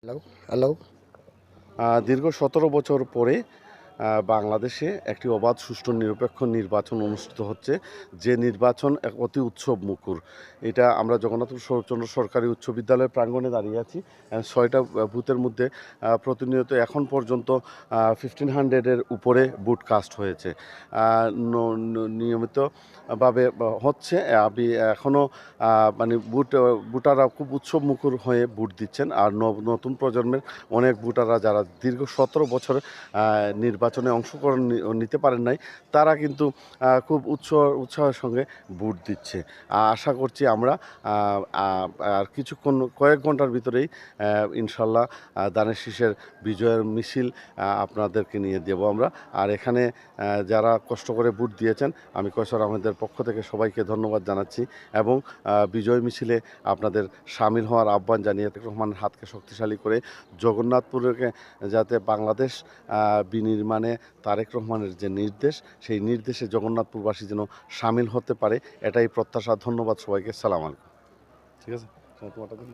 Hello, hello. দীর্ঘ ১৭ বছর পরে বাংলাদেশে একটি অবাধ, সুষ্ঠু, নিরপেক্ষ নির্বাচন অনুষ্ঠিত হচ্ছে। যে নির্বাচন অতি উৎসবমুখর। এটা আমরা জগন্নাথপুর শরৎচন্দ্র সরকারি উচ্চ বিদ্যালয়ের প্রাঙ্গণে দাঁড়িয়ে আছি। ৬টা বুথের মধ্যে প্রতিনিয়ত এখন পর্যন্ত ১৫০০ এর উপরে ভোট কাস্ট হয়েছে। আ ন ন নিয়মিতভাবে হচ্ছে। এখনও মানে ভোটাররা খুব উৎসবমুখর হয়ে ভোট দিচ্ছেন। আর নতুন প্রজন্মের অনেক ভোটাররা যারা দীর্ঘ ১৭ বছর নির্বাচনে অংশগ্রহণ নিতে পারেন নাই, তারা কিন্তু খুব উৎসাহের সঙ্গে ভোট দিচ্ছে। আশা করছি আমরা আ আ আর কিছুক্ষণ কয়েক ঘন্টার ভিতরেই ইনশাল্লাহ দানের শীষের বিজয়ের মিছিল আপনাদেরকে নিয়ে দেব আমরা। আর এখানে যারা কষ্ট করে ভোট দিয়েছেন, আমি কয়সর আহমেদের পক্ষ থেকে সবাইকে ধন্যবাদ জানাচ্ছি এবং বিজয় মিছিলে আপনাদের শামিল হওয়ার আহ্বান জানিয়ে তারেক রহমানের হাতকে শক্তিশালী করে জগন্নাথপুরকে যাতে বাংলাদেশ বিনির্মাণে তারেক রহমানের যে নির্দেশ, সেই নির্দেশে জগন্নাথপুরবাসী যেন শামিল হতে পারে, এটাই প্রত্যাশা। ধন্যবাদ সবাইকে। সালাম আলাইকুম। ঠিক আছে, তোমারটা